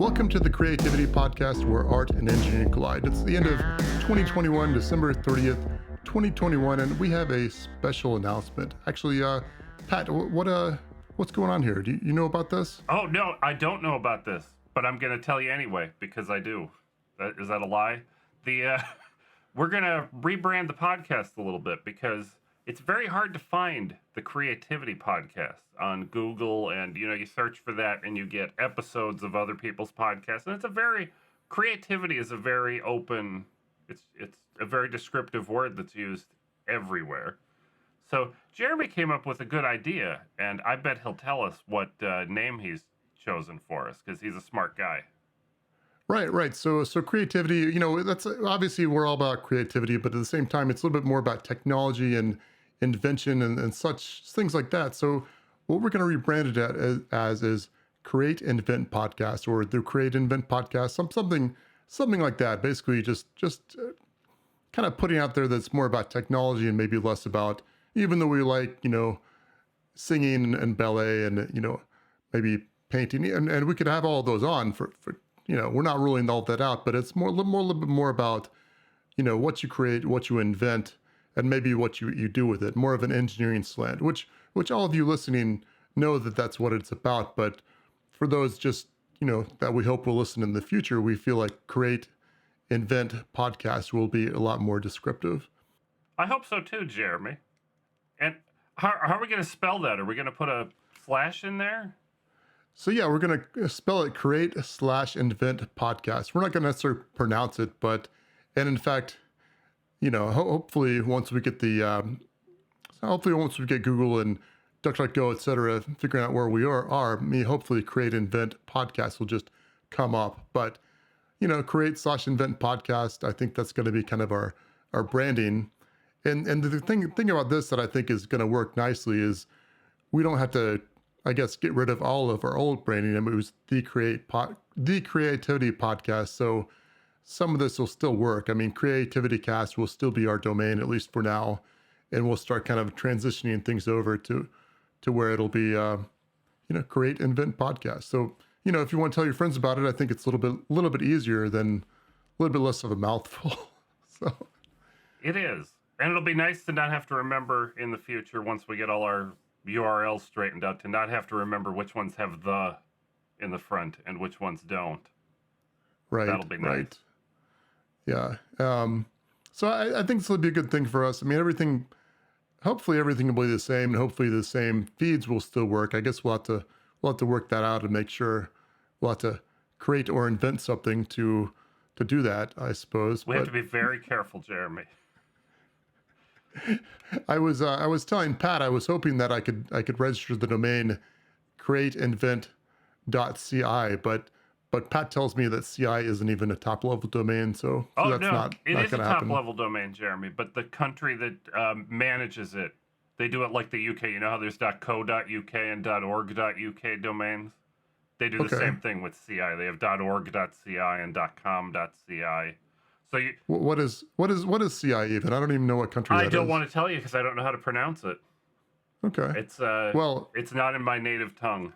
Welcome to the Creativity Podcast, where art and engineering collide. It's the end of 2021, December 30th, 2021, and we have a special announcement. Actually, Pat, what's going on here? Do you know about this? Oh, no, I don't know about this, but I'm going to tell you anyway, because I do. Is that a lie? We're going to rebrand the podcast a little bit, because it's very hard to find the Creativity Podcast on Google, and you search for that and you get episodes of other people's podcasts, and creativity is a very open, it's a very descriptive word that's used everywhere. So Jeremy came up with a good idea, and I bet he'll tell us what name he's chosen for us, because he's a smart guy. Right. So creativity, that's obviously we're all about creativity, but at the same time, it's a little bit more about technology and invention and such things like that. So what we're going to rebrand it as is Create Invent Podcast, or the Create Invent Podcast, something like that. Basically, just kind of putting out there that's more about technology and maybe less about, even though we like singing and ballet and maybe painting, and we could have all those on for we're not ruling all that out, but it's a little bit more about what you create, what you invent, and maybe what you do with it. More of an engineering slant, which all of you listening know that that's what it's about. But for those just that we hope will listen in the future, we feel like Create Invent Podcast will be a lot more descriptive. I hope so too, Jeremy. And how are we going to spell that? Are we going to put a slash in there? So yeah, we're going to spell it Create/Invent Podcast. We're not going to necessarily pronounce it, and in fact, hopefully once we get Google and DuckDuckGo, et cetera, figuring out where we hopefully Create Invent Podcast will just come up. But Create/Invent Podcast, I think that's going to be kind of our branding. And the thing about this that I think is going to work nicely is we don't have to, I guess, get rid of all of our old branding. I mean, it was the Creativity Podcast. So some of this will still work. I mean, Creativity Cast will still be our domain, at least for now. And we'll start kind of transitioning things over to where it'll be, Create Invent Podcast. So, if you want to tell your friends about it, I think it's a little bit easier than a little bit less of a mouthful. So it is. And it'll be nice to not have to remember in the future, once we get all our URLs straightened out, to not have to remember which ones have the in the front and which ones don't. Right. That'll be nice. Right. Yeah. So I think this will be a good thing for us. I mean, hopefully everything will be the same, and hopefully the same feeds will still work. I guess we'll have to work that out and make sure we'll have to create or invent something to do that, I suppose. We have to be very careful, Jeremy. I was telling Pat, I was hoping that I could register the domain createinvent.ci, but Pat tells me that CI isn't even a top level domain, so that's not it is a top happen. level domain, Jeremy. But the country that manages it, they do it like the UK. You know how there's .co.uk and .org.uk domains? They do the same thing with CI. They have .org.ci and .com.ci. So what is CI even? I don't even know what country that is. I don't want to tell you because I don't know how to pronounce it. Okay. It's not in my native tongue.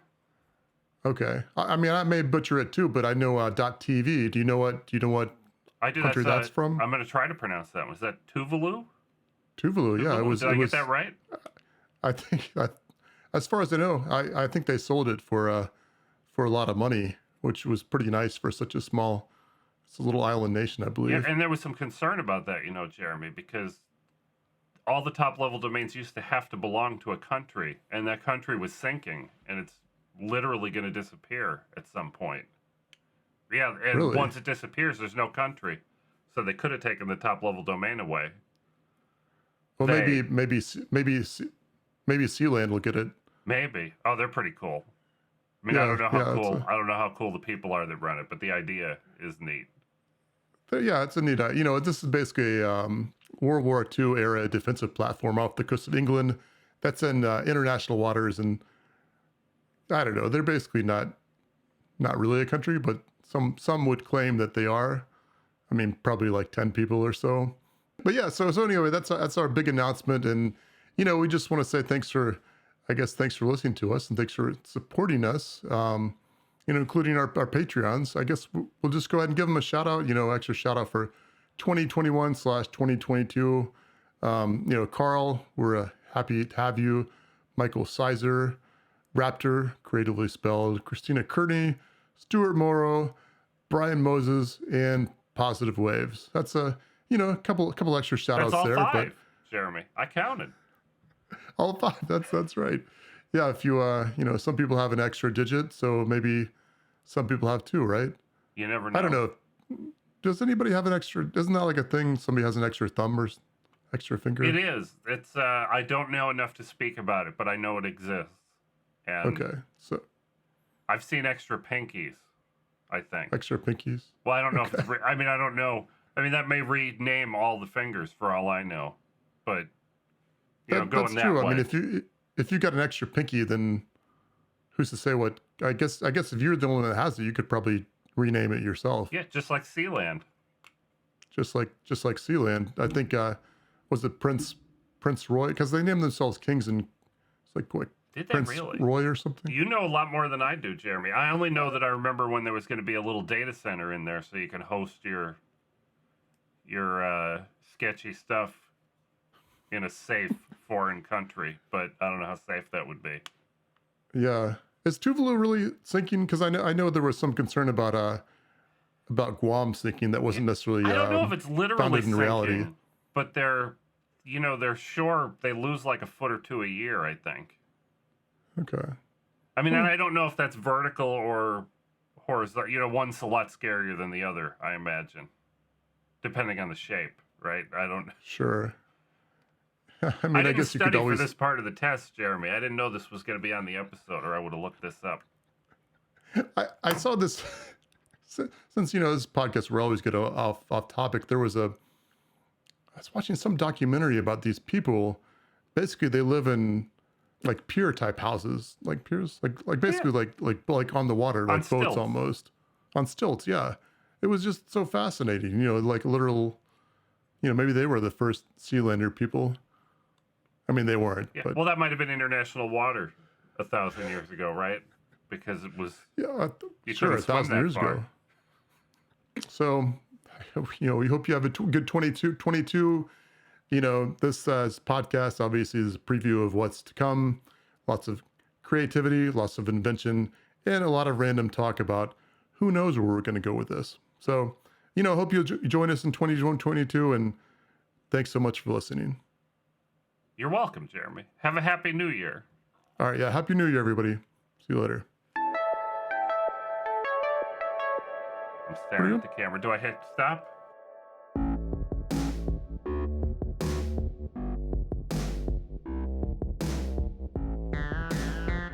Okay. I mean, I may butcher it too, but I know .tv. Do you know what country that's from? I'm going to try to pronounce that. Was that Tuvalu? Tuvalu, yeah. Did I get that right? I think, as far as I know, I think they sold it for a lot of money, which was pretty nice for such a small. It's a little island nation, I believe. Yeah, and there was some concern about that, Jeremy, because all the top-level domains used to have to belong to a country, and that country was sinking, and it's literally going to disappear at some point. Yeah, and really? Once it disappears, there's no country. So they could have taken the top-level domain away. Well, maybe Sealand will get it. Maybe. Oh, they're pretty cool. I mean, yeah, I don't know how cool. I don't know how cool the people are that run it, but the idea is neat. But yeah, it's a neat. This is basically a World War II era defensive platform off the coast of England. That's in international waters, and I don't know. They're basically not really a country, but some would claim that they are. I mean, probably like 10 people or so. But yeah, so anyway, that's our big announcement, and we just want to say thanks for listening to us, and thanks for supporting us. including our Patreons. I guess we'll just go ahead and give them a shout out, extra shout out for 2021/2022. Carl, we're happy to have you. Michael Sizer, Raptor, creatively spelled, Christina Kearney, Stuart Morrow, Brian Moses, and Positive Waves. That's a couple extra shout That's outs all there. five, But Jeremy. I counted. all five. That's right. Yeah, if you some people have an extra digit, so maybe some people have two, right? You never know. I don't know. Does anybody have an extra? Isn't that like a thing? Somebody has an extra thumb or extra finger? It is. It's. I don't know enough to speak about it, but I know it exists. And Okay, so I've seen extra pinkies, I think. extra pinkies. Well, I don't know. I mean, I don't know. I mean, that may rename all the fingers for all I know. But, going That's that true. way. I mean, if you got an extra pinky, then who's to say what? I guess if you're the only one that has it, you could probably rename it yourself. Yeah, just like Sealand. Just like Sealand. I think was it Prince Roy? Because they named themselves kings, and it's like what? Did they Prince really? Roy or something? You know a lot more than I do, Jeremy. I only know that I remember when there was going to be a little data center in there so you can host your sketchy stuff in a safe foreign country. But I don't know how safe that would be. Yeah. Is Tuvalu really sinking? Because I know there was some concern about Guam sinking that wasn't necessarily I don't know if it's literally founded in sinking, reality. but they're sure they lose like a foot or two a year, I think. Okay. I mean, and I don't know if that's vertical or horizontal. One's a lot scarier than the other, I imagine, depending on the shape, right? I don't. Sure. I I mean, I didn't guess you study could always. for this part of the test, Jeremy. I didn't know this was going to be on the episode, or I would have looked this up. I saw this since this podcast we're always get off topic. I was watching some documentary about these people. Basically, they live in like pier type houses, like piers, like basically like on the water, On like boats stilts. almost on stilts. Yeah, it was just so fascinating. Like literal. Maybe they were the first Sealander people. I mean, they weren't. Yeah. But Well, that might have been international water 1,000 years ago, right? Because it was. yeah, You sure, couldn't swim 1,000 that years far. ago. So, we hope you have a good 22. This podcast obviously is a preview of what's to come. Lots of creativity, lots of invention, and a lot of random talk about who knows where we're going to go with this. So, hope you'll join us in 2022, and thanks so much for listening. You're welcome, Jeremy. Have a happy New Year. All right, yeah, Happy New Year, everybody. See you later. I'm staring at the camera. Do I hit stop?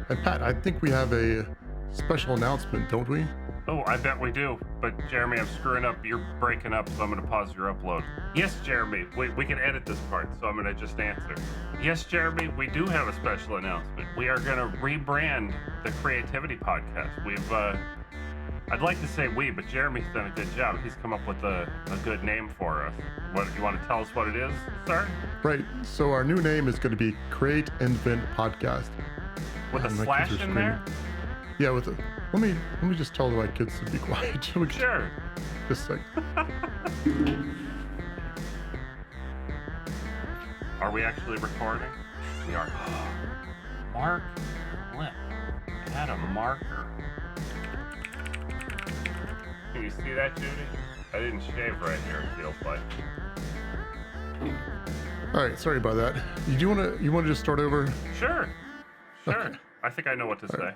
And Pat, I think we have a special announcement, don't we? Oh, I bet we do. But Jeremy, I'm screwing up. You're breaking up, so I'm going to pause your upload. Yes, Jeremy. We can edit this part, so I'm going to just answer. Yes, Jeremy, we do have a special announcement. We are going to rebrand the Creativity Podcast. I'd like to say we, but Jeremy's done a good job. He's come up with a good name for us. What, you want to tell us what it is, sir? Right. So our new name is going to be Create Invent Podcast. With a My slash kids are in there? Yeah, let me just tell my kids to be quiet. Sure. Just like Are we actually recording? We are. Mark lip. Add a marker. Can you see that, Judy? I didn't shave right here, it feels like. all right, sorry about that. You want to just start over? Sure. Okay. I think I know what to say. right.